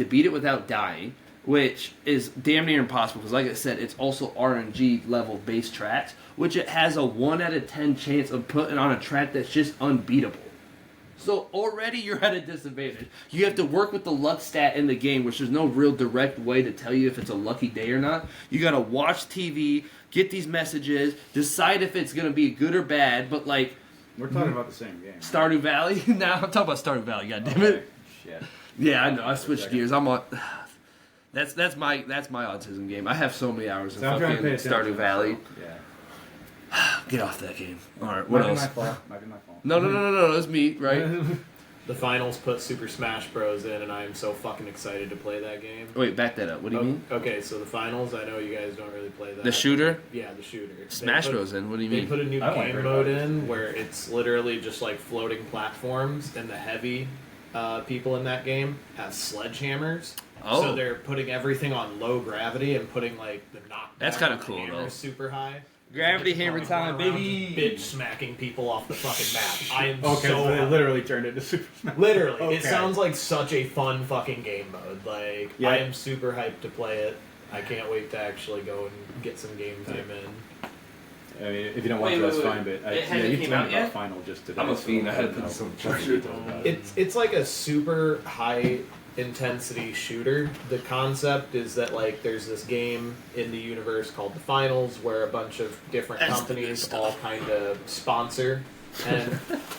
beat it without dying, which is damn near impossible because, like I said, it's also RNG level based tracks, which it has a 1 out of 10 chance of putting on a track that's just unbeatable. So already you're at a disadvantage. You have to work with the luck stat in the game, which there's no real direct way to tell you if it's a lucky day or not. You gotta watch TV, get these messages, decide if it's gonna be good or bad, but like... We're talking about the same game. Stardew Valley? No, I'm talking about Stardew Valley, goddammit. Shit. Yeah, I know, I switched gears. I'm on... That's my autism game. I have so many hours in So I'm trying to fucking pay attention. Stardew Valley. Yeah. Get off that game. Alright, what Might else? be my fault. Might be my fault. No, it's me, right? The finals put Super Smash Bros. In, and I am so fucking excited to play that game. Wait, back that up. What do you mean? Okay, so the finals, I know you guys don't really play that. The shooter? Yeah, the shooter. Smash Bros. In. What do you They mean? put a new I don't game heard mode about it. in where it's literally just like floating platforms, and the heavy people in that game have sledgehammers. Oh. So they're putting everything on low gravity and putting like the knockback. That's kinda on the cool, hammer though. Super high. Gravity Just hammer going time, around baby. Bitch smacking people off the fucking map. I am Okay, so so they happy. literally turned into Super Smash. Literally, Okay. it sounds like such a fun fucking game mode. Like, Yeah. I am super hyped to play it. I can't wait to actually go and get some game time in. I mean, if you don't want Wait, to, that's wait, fine. wait. But It hasn't you came told out me yet? about Final just today. I'm a so fiend. I had to don't put some know pressure. details about it. It's like a super high intensity shooter. The concept is that like there's this game in the universe called the Finals where a bunch of different That's the companies good all stuff. kind of sponsor. And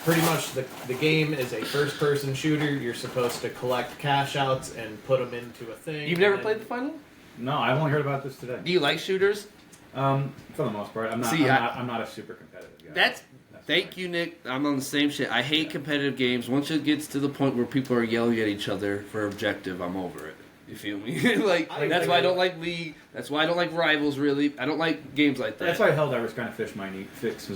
pretty much the game is a first person shooter. You're supposed to collect cash outs and put them into a thing. You've never and played then- the final? No, I've only heard about this today. Do you like shooters? For the most part, I'm not. See, I'm not a super competitive guy. That's Thank you, Nick. I'm on the same shit. I hate competitive games. Once it gets to the point where people are yelling at each other for objective, I'm over it. You feel me? Like that's why I don't like League. That's why I don't like Rivals. Really, I don't like games like that. That's why Helldivers kind of fixes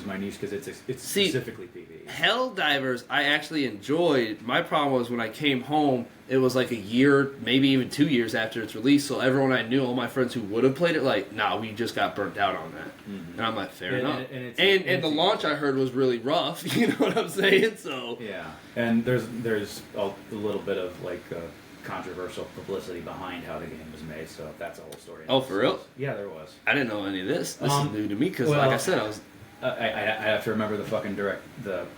my niche because it's specifically PvE. Helldivers, I actually enjoyed. My problem was when I came home, it was like a year, maybe even 2 years after its release. So everyone I knew, all my friends who would have played it, like, nah, we just got burnt out on that. Mm-hmm. And I'm like, fair enough. And the launch I heard was really rough. You know what I'm saying? So yeah, and there's a little bit of like. Controversial publicity behind how the game was made, so that's a whole story. Oh, for real? Yeah, there was. I didn't know any of this. This is new to me because, like I said, I was. I have to remember the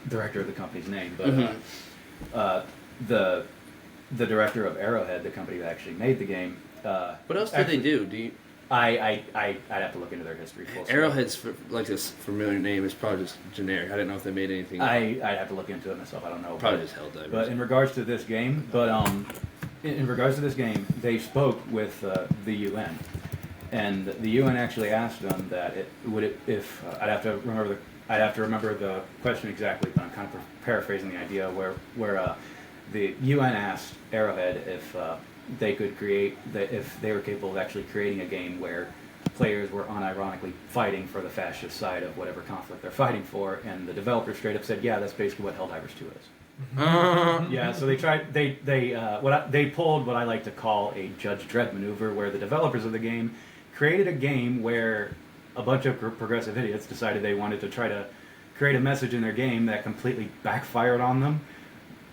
director of the company's name, but the director of Arrowhead, the company that actually made the game. What else did they do? Do you? I'd have to look into their history. Arrowhead's like this familiar name. It's probably just generic. I didn't know if they made anything. I'd have to look into it myself. I don't know. Probably just Helldivers. But in regards to this game, in regards to this game, they spoke with the UN, and the UN actually asked them that I'd have to remember the question exactly, but I'm kind of paraphrasing the idea where the UN asked Arrowhead if they could if they were capable of actually creating a game where players were unironically fighting for the fascist side of whatever conflict they're fighting for, and the developers straight up said, yeah, that's basically what Helldivers 2 is. Yeah, so they pulled what I like to call a Judge Dredd maneuver, where the developers of the game created a game where a bunch of progressive idiots decided they wanted to try to create a message in their game that completely backfired on them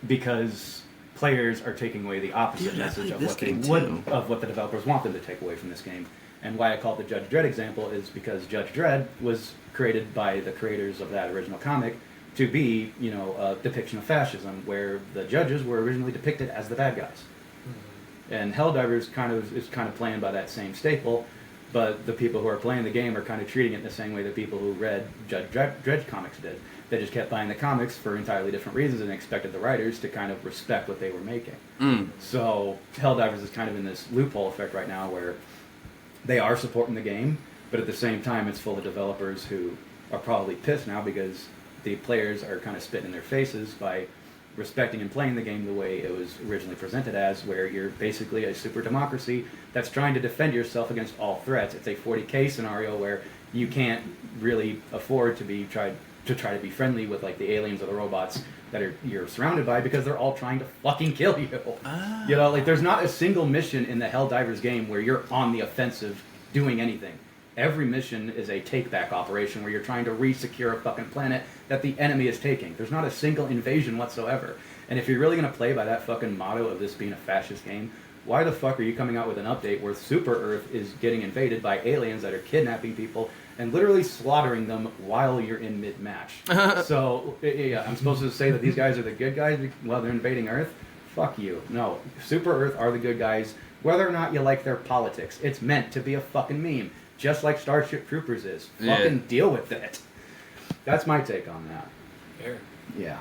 because players are taking away the opposite message of what the developers want them to take away from this game. And why I call it the Judge Dredd example is because Judge Dredd was created by the creators of that original comic to be, a depiction of fascism, where the judges were originally depicted as the bad guys. Mm-hmm. And Helldivers is kind of playing by that same staple, but the people who are playing the game are kind of treating it the same way the people who read Judge Dredd comics did. They just kept buying the comics for entirely different reasons and expected the writers to kind of respect what they were making. So Helldivers is kind of in this loophole effect right now where they are supporting the game, but at the same time it's full of developers who are probably pissed now because the players are kind of spitting in their faces by respecting and playing the game the way it was originally presented as, where you're basically a super democracy that's trying to defend yourself against all threats. It's a 40k scenario where you can't really afford to try to be friendly with like the aliens or the robots that you're surrounded by because they're all trying to fucking kill you. There's not a single mission in the Helldivers game where you're on the offensive doing anything. Every mission is a take-back operation where you're trying to re-secure a fucking planet that the enemy is taking. There's not a single invasion whatsoever. And if you're really going to play by that fucking motto of this being a fascist game, why the fuck are you coming out with an update where Super Earth is getting invaded by aliens that are kidnapping people and literally slaughtering them while you're in mid-match? So, yeah, I'm supposed to say that these guys are the good guys while they're invading Earth? Fuck you. No, Super Earth are the good guys, whether or not you like their politics. It's meant to be a fucking meme. Just like Starship Troopers is. Fucking deal with it. That's my take on that. Fair. Yeah.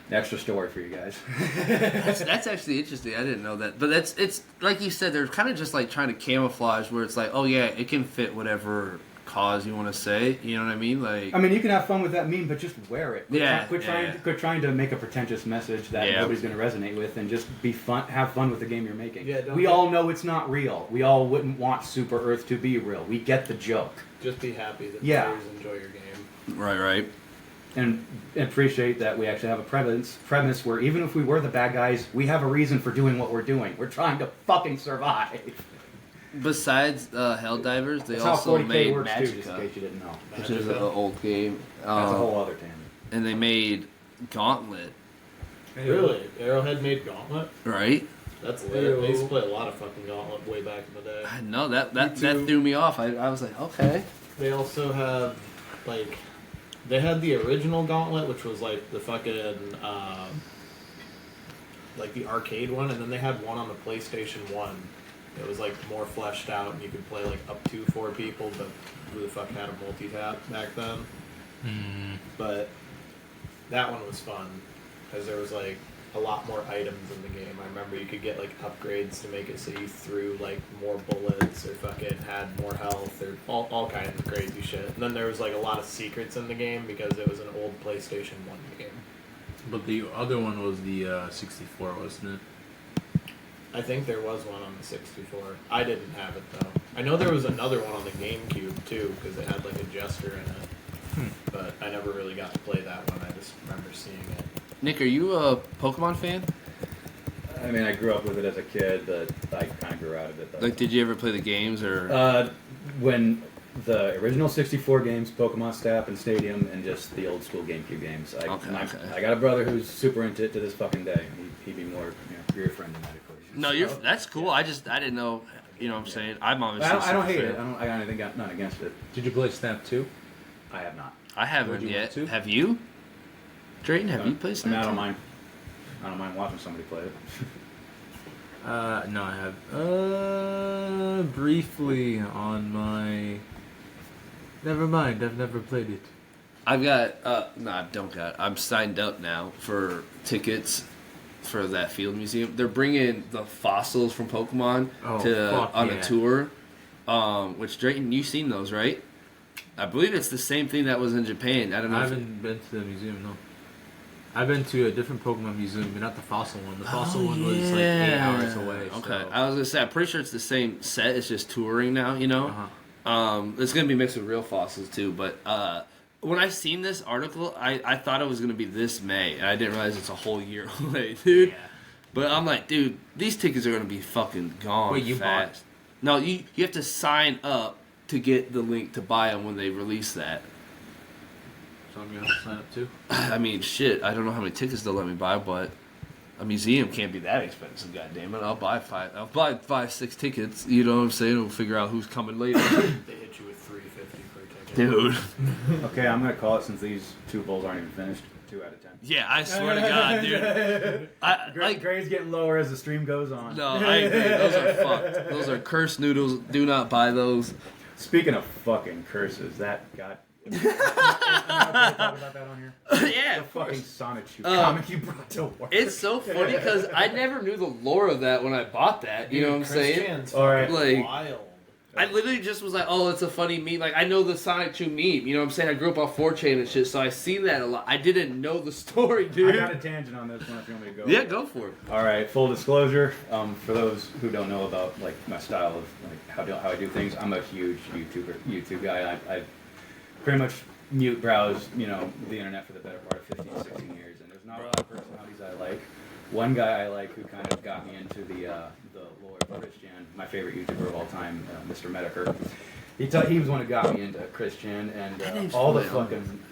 Extra story for you guys. That's actually interesting. I didn't know that. But it's like you said, they're kind of just like trying to camouflage where it's like, oh yeah, it can fit whatever cause you want to say. You know what I mean? Like, I mean, you can have fun with that meme, but just wear it. Quit trying to make a pretentious message that nobody's going to resonate with, and just have fun with the game you're making. Yeah, we all know it's not real. We all wouldn't want Super Earth to be real. We get the joke. Just be happy that players enjoy your game. Right. And appreciate that we actually have a premise where even if we were the bad guys, we have a reason for doing what we're doing. We're trying to fucking survive. Besides Helldivers, they also made Magica, too, just in case you didn't know. Which is an old game. That's a whole other tangent. And they made Gauntlet. Really? Arrowhead made Gauntlet? Right? That's lit. They used to play a lot of fucking Gauntlet way back in the day. I know, that threw me off. I was like, okay. They also have, they had the original Gauntlet, which was the fucking, the arcade one, and then they had one on the PlayStation 1. It was more fleshed out, and you could play up to 4 people, but who the fuck had a multi-tap back then? But that one was fun, because there was a lot more items in the game. I remember you could get like upgrades to make it so you threw like more bullets or fucking had more health or all kinds of crazy shit. And then there was like a lot of secrets in the game because it was an old PlayStation 1 game. But the other one was the 64, wasn't it? I think there was one on the 64. I didn't have it though. I know there was another one on the GameCube too because it had like a jester in it. But I never really got to play that one. I just remember seeing it. Nick, are you a Pokemon fan? I mean, I grew up with it as a kid, but I kind of grew out of it. Though. Like, did you ever play the games or? When the original 64 games, Pokemon Snap and Stadium, and just the old school GameCube games. I got a brother who's super into it to this fucking day. He'd be more your friend in that equation. No, that's cool. Yeah. I didn't know. You know what I'm saying? I'm obviously. I don't hate it. I got anything none against it. Did you play Snap 2? I have not. I haven't yet. Have you? Drayton, have you played Snap? I don't mind. I don't mind watching somebody play it. No, I have. Briefly on my. Never mind, I've never played it. I've got. No, I don't got. I'm signed up now for tickets for that field museum. They're bringing the fossils from Pokemon on a tour. Which Drayton, you've seen those, right? I believe it's the same thing that was in Japan. I don't know. I haven't been to the museum, no. I've been to a different Pokemon museum, but not the fossil one. The fossil one was like 8 hours away. Okay, so. I was gonna say I'm pretty sure it's the same set. It's just touring now, you know. It's gonna be mixed with real fossils too. But when I seen this article, I thought it was gonna be this May, and I didn't realize it's a whole year away, dude. Yeah. But I'm like, dude, these tickets are gonna be fucking gone. Wait, you fast. No, you have to sign up to get the link to buy them when they release that. So I'm gonna have to sign up too. I mean, shit. I don't know how many tickets they'll let me buy, but a museum can't be that expensive. God damn it! I'll buy 5-6 tickets. You know what I'm saying? We'll figure out who's coming later. They hit you with $3.50 per ticket, dude. Okay, I'm gonna call it since these 2 bowls aren't even finished. 2 out of 10. Yeah, I swear to God, dude. Grade's getting lower as the stream goes on. No, I agree. Those are fucked. Those are cursed noodles. Do not buy those. Speaking of fucking curses, that got. Am I talk about that on here? Yeah, the fucking Sonic Shoe comic you brought to work. It's so funny because I never knew the lore of that when I bought that. You know what I'm saying? All right, like, wild. I literally just was like, oh, it's a funny meme. Like, I know the Sonic 2 meme. You know what I'm saying? I grew up on 4chan and shit, so I seen that a lot. I didn't know the story, dude. I got a tangent on this one if you want me to go. Yeah, go for it. All right, full disclosure. For those who don't know about like my style of like how I do things, I'm a huge YouTube guy. I pretty much browse the internet for the better part of 15, 16 years, and there's not a lot of personalities I like. One guy I like who kind of got me into the lore of Christian, my favorite YouTuber of all time, Mr. Mediker. He was one who got me into Christian and all the fucking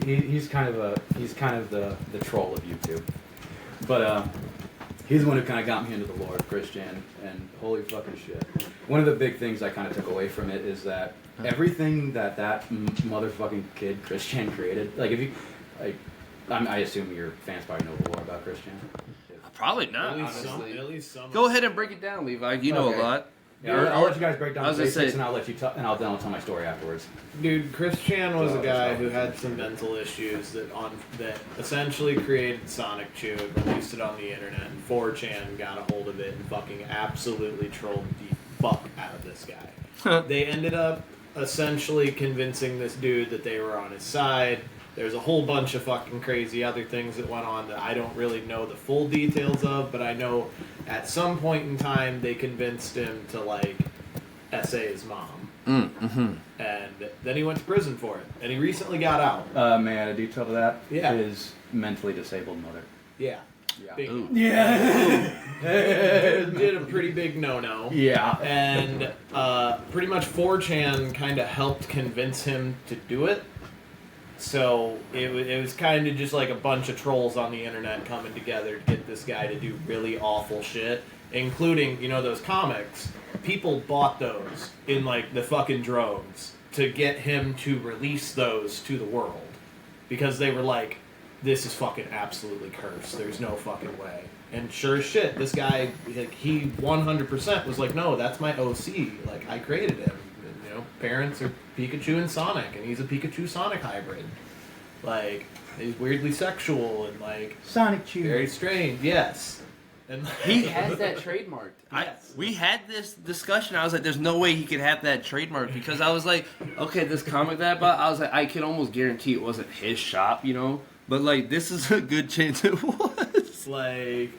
he's kind of the troll of YouTube, but he's the one who kind of got me into the lore of Christian, and holy fucking shit. One of the big things I kind of took away from it is that everything that motherfucking kid Christian created, like if you I assume your fans probably know the lore about Christian. Probably not, At least some. Go ahead and break it down, Levi. You know a lot. Yeah, I'll let you guys break down the basics, and I'll let you and I'll tell my story afterwards. Dude, Christian was a guy who had some mental issues that essentially created Sonic Chew and released it on the internet, and 4chan got a hold of it and fucking absolutely trolled the fuck out of this guy. They ended up essentially convincing this dude that they were on his side. There's a whole bunch of fucking crazy other things that went on that I don't really know the full details of, but I know at some point in time they convinced him to, like, essay his mom. And then he went to prison for it. And he recently got out. May I add a detail to that? Yeah. His mentally disabled mother. Yeah. Yeah. Did a pretty big no-no. Yeah. And pretty much 4chan kind of helped convince him to do it. So it was kind of just like a bunch of trolls on the internet coming together to get this guy to do really awful shit, including, those comics. People bought those in like the fucking droves to get him to release those to the world because they were like, this is fucking absolutely cursed. There's no fucking way. And sure as shit, this guy, like, he 100% was like, no, that's my OC. Like, I created him. Parents are Pikachu and Sonic, and he's a Pikachu-Sonic hybrid. Like, he's weirdly sexual and, like, Sonic Chew. very strange. Yes. And He has that trademarked. Yes. We had this discussion. I was like, there's no way he could have that trademark because I was like, okay, this comic that I bought, I was like, I can almost guarantee it wasn't his shop, you know? But, like, this is a good chance it was. Like,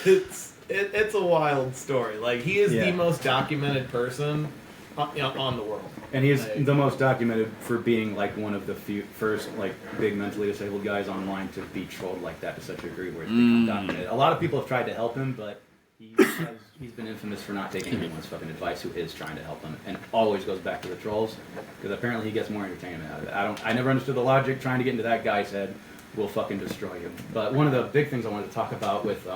it's a wild story. Like, he is the most documented person on the world. And he is like, the most documented for being like one of the first like big mentally disabled guys online to be trolled like that to such a degree where it's become documented. A lot of people have tried to help him, but he's been infamous for not taking anyone's fucking advice who is trying to help him, and always goes back to the trolls because apparently he gets more entertainment out of it. I never understood the logic. Trying to get into that guy's head will fucking destroy you. But one of the big things I wanted to talk about with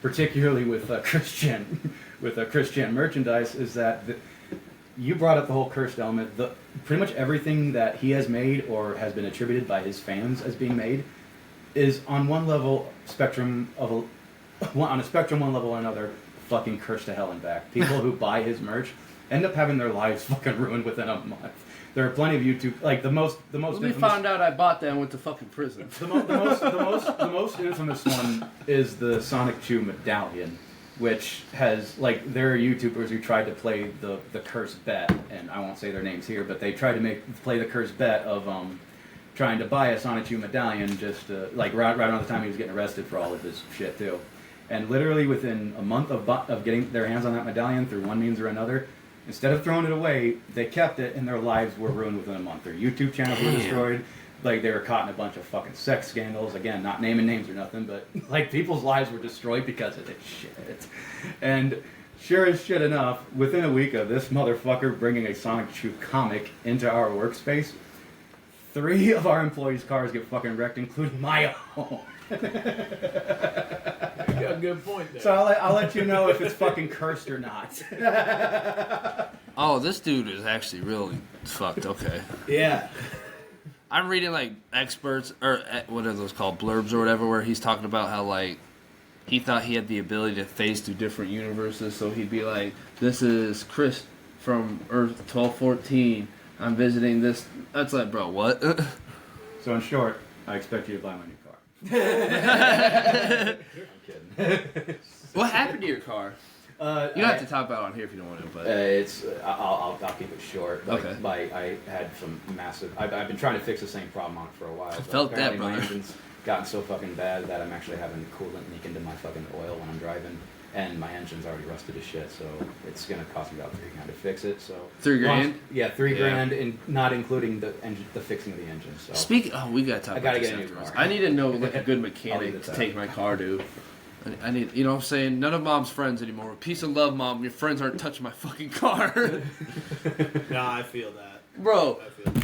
particularly with Christian merchandise is that you brought up the whole cursed element. Pretty much everything that he has made or has been attributed by his fans as being made is on one level on a spectrum one level or another fucking cursed to hell and back. People who buy his merch end up having their lives fucking ruined within a month. There are plenty of YouTube, like the most We infamous, found out I bought that and went to fucking prison. the most infamous one is the Sonic Chew medallion, which has, like, there are YouTubers who tried to play the curse bet, and I won't say their names here, but they tried to play the curse bet of trying to buy a Sonic Chew medallion just like right around the time he was getting arrested for all of his shit too. And literally within a month of getting their hands on that medallion through one means or another, instead of throwing it away, they kept it, and their lives were ruined within a month. Their YouTube channels were destroyed. Like, they were caught in a bunch of fucking sex scandals. Again, not naming names or nothing, but, like, people's lives were destroyed because of this shit. And sure as shit enough, within a week of this motherfucker bringing a Sonic Chew comic into our workspace, 3 of our employees' cars get fucking wrecked, including my own. You got a good point there. So I'll let you know if it's fucking cursed or not. Oh, this dude is actually really fucked. Okay. Yeah. I'm reading like experts or what are those called, blurbs or whatever, where he's talking about how like he thought he had the ability to phase through different universes. So he'd be like, "This is Chris from Earth 1214. I'm visiting this." That's like, bro, what? So in short, I expect you to buy my new car. I'm kidding. What happened to your car? You don't have to talk about it on here if you don't want to, but I'll keep it short. Okay. I had some massive. I've been trying to fix the same problem on it for a while. I felt that, brother. My engine's gotten so fucking bad that I'm actually having coolant leak into my fucking oil when I'm driving, and my engine's already rusted as shit. So it's gonna cost me about $3,000 to fix it. So $3,000? Yeah, $3,000, and not including the fixing of the engine. So we gotta talk. I gotta about get a this new afterwards. car. I need to know like a good I'll leave mechanic it to at take my car to. I need, you know what I'm saying? None of Mom's friends anymore. Peace and love, Mom. Your friends aren't touching my fucking car. No, I feel that. Bro, I feel that.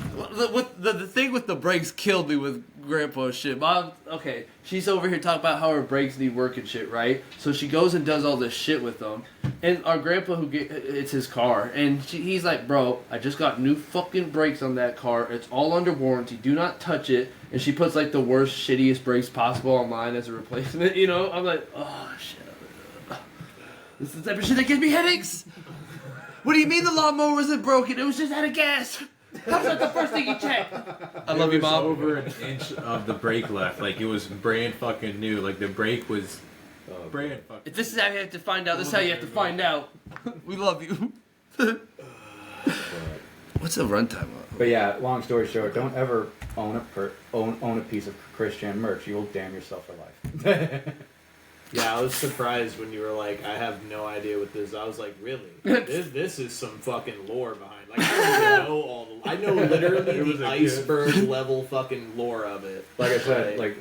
the thing with the brakes killed me with Grandpa's shit. Mom, okay, she's over here talking about how her brakes need work and shit, right? So she goes and does all this shit with them. And our grandpa, it's his car, and he's like, bro, I just got new fucking brakes on that car. It's all under warranty. Do not touch it. And she puts like the worst, shittiest brakes possible online as a replacement. You know, I'm like, oh shit. This is the type of shit that gives me headaches. What do you mean the lawnmower wasn't broken? It was just out of gas. How's that the first thing you check? I love you, Mom. Over an inch of the brake left. Like, it was brand fucking new. Like, the brake was brand fucking If this is how you have to find out, this is how you have to find out. We love you. What's the runtime on? But yeah, long story short, don't ever own a piece of Christian merch. You'll damn yourself for life. Yeah, I was surprised when you were like, I have no idea what this is. I was like, really? This is some fucking lore behind. Like, I don't even know all the... I know literally the iceberg level fucking lore of it. Like I said,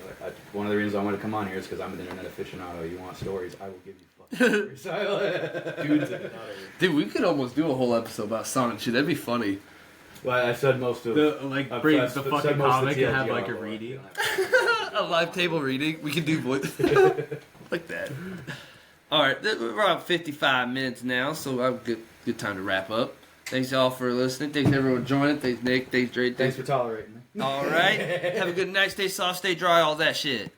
one of the reasons I want to come on here is because I'm an internet aficionado. You want stories? I will give you fucking stories. Dude's a nutter. Dude, we could almost do a whole episode about Sonic shit. That'd be funny. Well, I said most of bring the fucking comic and have like a reading. A live table reading. We can do voice. Like that. Alright, we're about 55 minutes now, so I've good time to wrap up. Thanks y'all for listening. Thanks everyone for joining. Thanks Nick. Thanks Dre. Thanks for tolerating me. Alright. Have a good night. Stay soft, stay dry, all that shit.